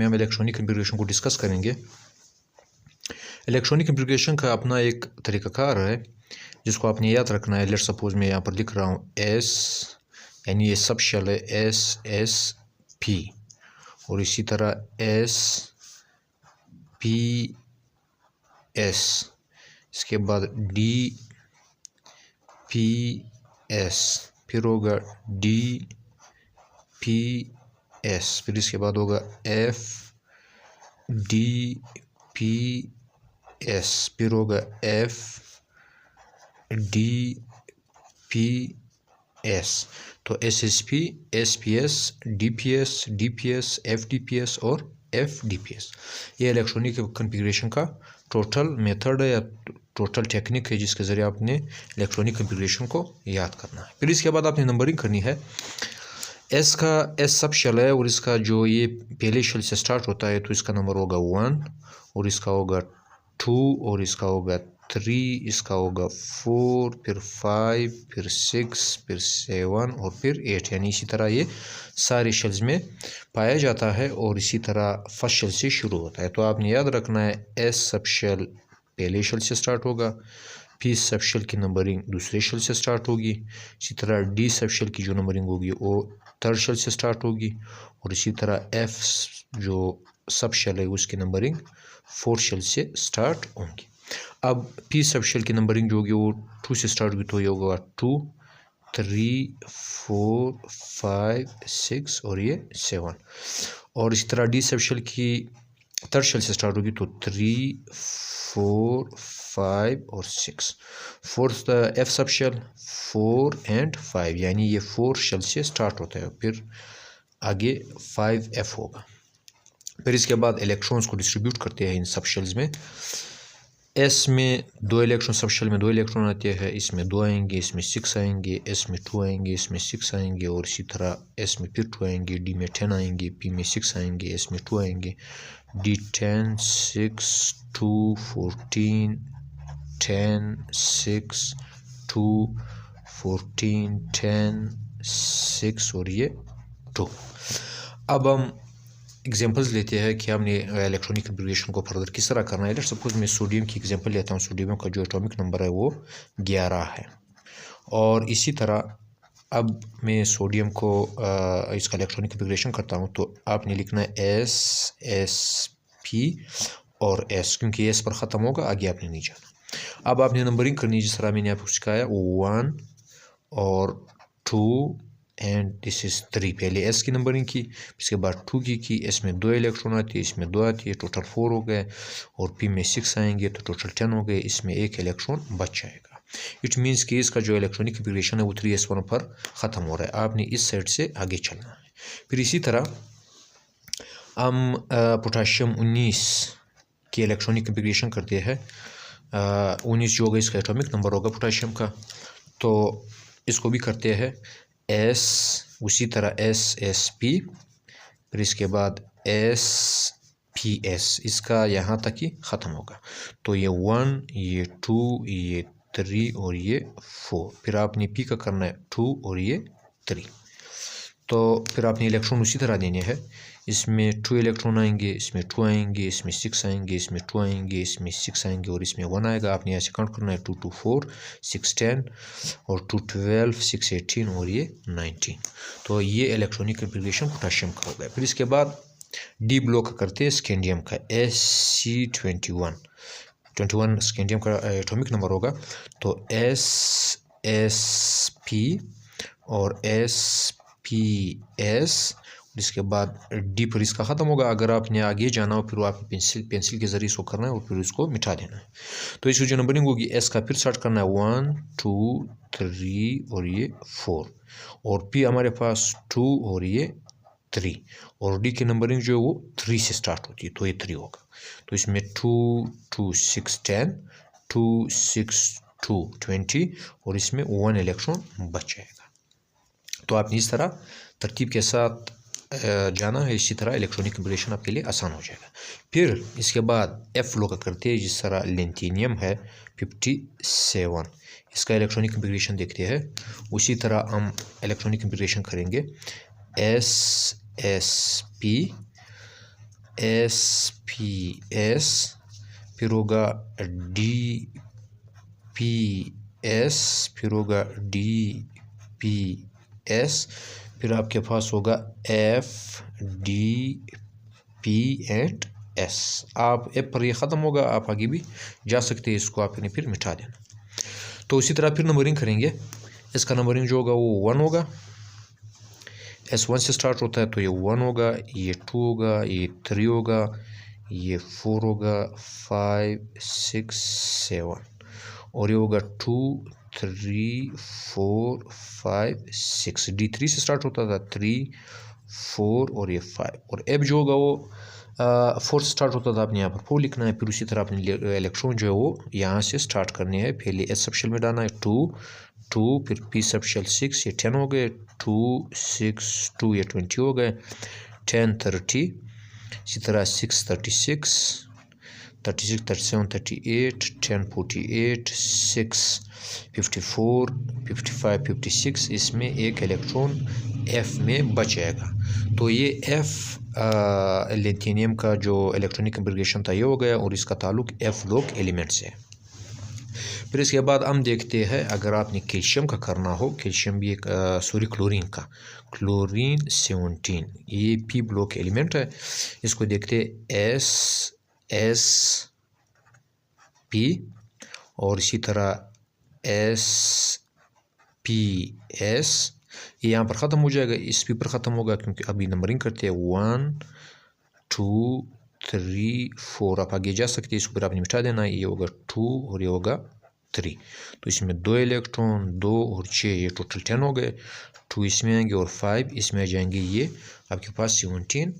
में हम electronic configuration को डिस्कस करेंगे। इलेक्ट्रॉनिक कॉन्फ़िगरेशन का अपना एक तरीक़ाकार है जिसको आपने याद रखना है। लेट्स सपोज मैं यहाँ पर लिख रहा हूँ एस, यानी ये सब शेल है SSP, और इसी तरह SPS, इसके बाद DPS, फिर होगा DPS, फिर इसके बाद होगा FDPS, फिर होगा FDPS। तो SSP, SPS, DPS, DPS, FDPS और FDPS ये इलेक्ट्रॉनिक कॉन्फ़िगरेशन का टोटल मेथड है या टोटल टेक्निक है जिसके ज़रिए आपने इलेक्ट्रॉनिक कॉन्फ़िगरेशन को याद करना है। फिर इसके बाद आपने नंबरिंग करनी है। एस का एस सब शेल है और इसका जो ये पहले शेल से स्टार्ट होता है तो इसका नंबर होगा 1, और इसका होगा 2, और इसका होगा 3, इसका होगा 4, फिर 5, फिर 6, फिर 7 और फिर 8, यानी इसी तरह ये सारे शेल्स में पाया जाता है और इसी तरह फर्स्ट शेल से शुरू होता है। तो आपने याद रखना है एस सब शेल पहले शेल से स्टार्ट होगा, पी सब शेल की नंबरिंग दूसरे शेल से स्टार्ट होगी, इसी तरह डी सब शेल की जो नंबरिंग होगी वो थर्ड शेल से स्टार्ट होगी, और इसी तरह एफ जो सब शेल है उसकी नंबरिंग फोर्थ शेल से स्टार्ट होंगी। अब पी सब शेल की नंबरिंग जो होगी वो 2 से स्टार्ट होगी, तो ये होगा 2, 3, 4, 5, 6 और ये 7, और इसी तरह डी सब शेल की थर्ड शेल से स्टार्ट होगी तो 3, 4, 5 और 6। Fourth f subshell 4 and 5, यानी ये 4 शेल से स्टार्ट होता है, फिर आगे 5F होगा। फिर इसके बाद इलेक्ट्रॉन्स को डिस्ट्रीब्यूट करते हैं इन सब शेल्स में। एस में 2 इलेक्ट्रॉन, सब शेल में 2 इलेक्ट्रॉन आते हैं, इसमें 2 आएंगे, इसमें 6 आएंगे, एस में 2 आएंगे, इसमें 6 आएंगे, और इसी तरह एस में फिर 2 आएंगे, डी में 10 आएंगे, पी में 6 आएंगे, एस में 2 आएंगे, डी 10, 6, 2, 14, 10, 6, 2, 14, 10, 6 और ये 2। अब हम एग्जांपल्स लेते हैं कि हमने इलेक्ट्रॉनिक कॉन्फ़िगरेशन को फर्दर किस तरह करना है। लेट्स सपोज मैं सोडियम की एग्जांपल लेता हूँ। सोडियम का जो एटॉमिक नंबर है वो 11 है, और इसी तरह अब मैं सोडियम को इसका इलेक्ट्रॉनिक कॉन्फ़िगरेशन करता हूँ, तो आपने लिखना है SSP और S, क्योंकि S पर ख़त्म होगा, आगे आपने नहीं जाना। अब आपने नंबरिंग करनी है जिस तरह मैंने आपको सिखाया, 1 और 2 एंड दिस इज़ 3। पहले एस की नंबरिंग की, इसके बाद 2 की, इसमें 2 इलेक्ट्रॉन आती है, इसमें 2 आती है, टोटल 4 हो गए, और पी में 6 आएंगे तो टोटल 10 हो गए, इसमें 1 इलेक्ट्रॉन बच जाएगा। इट मीन्स कि इसका जो इलेक्ट्रॉनिक कॉन्फ़िगरेशन है वो 3s1 पर ख़त्म हो रहा है, आपने इस साइड से आगे चलना है। फिर इसी तरह हम पोटाशियम 19 की इलेक्ट्रॉनिक कॉन्फ़िगरेशन करते हैं। 19 जो होगा इसका एटॉमिक नंबर होगा पोटाशियम का, तो इसको भी करते हैं S, उसी तरह SSP, फिर इसके बाद SPS, इसका यहाँ तक ही ख़त्म होगा। तो ये 1, ये 2, ये 3 और ये 4, फिर आपने P का करना है 2 और ये 3। तो फिर आपने इलेक्ट्रॉन उसी तरह देने हैं, इसमें 2 इलेक्ट्रॉन आएंगे, इसमें 2 आएंगे, इसमें 6 आएंगे, इसमें 2 आएंगे, इसमें 6 आएंगे, और इसमें 1 आएगा। आपने ऐसे काउंट करना है 2, 2, 4, 6, 10 और 2, 12, 6, 18 और ये 19। तो ये इलेक्ट्रॉनिक कॉन्फ़िगरेशन पोटाशियम का हो गया। फिर इसके बाद डी ब्लॉक करते हैं स्कैंडियम का, SC21 स्कैंडियम का एटॉमिक नंबर होगा, तो SSP और SPS, इसके बाद डी पर इसका ख़त्म होगा। अगर आपने आगे जाना हो फिर वो आपने पेंसिल के ज़रिए इसको करना है और फिर इसको मिटा देना है। तो इसकी जो नंबरिंग होगी एस का फिर स्टार्ट करना है 1, 2, 3 और ये 4, और पी हमारे पास 2 और ये 3, और डी की नंबरिंग जो है वो 3 से स्टार्ट होती है, तो ये 3 होगा। तो इसमें 2, 2, 6, 10, 2, 6, 2, 20 और इसमें 1 इलेक्ट्रॉन बच जाएगा। तो आपने इस तरह तरतीब के साथ जाना है, इसी तरह इलेक्ट्रॉनिक कॉन्फ़िगरेशन आपके लिए आसान हो जाएगा। फिर इसके बाद एफ लो का करते हैं, जिस तरह लेंथिनियम है 57, इसका इलेक्ट्रॉनिक कॉन्फ़िगरेशन देखते हैं। उसी तरह हम इलेक्ट्रॉनिक कॉन्फ़िगरेशन करेंगे SSP SPS, फिर होगा DPS, फिर होगा DPS, फिर आपके पास होगा FDP एंड S। आप एप पर ये ख़त्म होगा, आप आगे भी जा सकते हैं, इसको आपने फिर मिटा देना। तो इसी तरह फिर नंबरिंग करेंगे। इसका नंबरिंग जो होगा वो 1 होगा, S1 से स्टार्ट होता है तो ये 1 होगा, ये 2 होगा, ये 3 होगा, ये 4 होगा, 5 6 7 और ये होगा 2 3 4 5 6। D3 से स्टार्ट होता था, 3 4 और ये 5। और एब जो होगा वो 4 से स्टार्ट होता था, आपने यहाँ पर 4 लिखना है। फिर उसी तरह अपने इलेक्ट्रॉन जो है वो यहाँ से स्टार्ट करने हैं। पहले S सबशेल में डालना है 2 2, फिर P सबशेल 6, ये 10 हो गए, 2 6 2 ये 20 हो गए, 10 30, इसी तरह 6 36 36 37 38, 10 48, 6 54 55 56। इसमें एक इलेक्ट्रॉन F में बच जाएगा। तो ये F लिथियम का जो इलेक्ट्रॉनिक कन्फिगरेशन था ये हो गया, और इसका ताल्लुक F लोक एलिमेंट से। फिर इसके बाद हम देखते हैं अगर आपने कैल्शियम का करना हो, कैल्शियम भी एक सॉरी क्लोरीन का, क्लोरीन 17, ये P ब्लॉक एलिमेंट है। इसको देखते SSP और इसी तरह SPS, ये यहाँ पर ख़त्म हो जाएगा, इस P पर ख़त्म होगा क्योंकि अभी नंबरिंग करते हैं 1 2 3 4। आप आगे जा सकते हैं, इसको फिर आपने मिटा देना, ये होगा 2 और ये होगा 3। तो इसमें 2 इलेक्ट्रॉन, 2 और 6, ये टोटल 10 हो गए। 2 इसमें आएंगे और 5 इसमें आ जाएंगे, ये आपके पास 17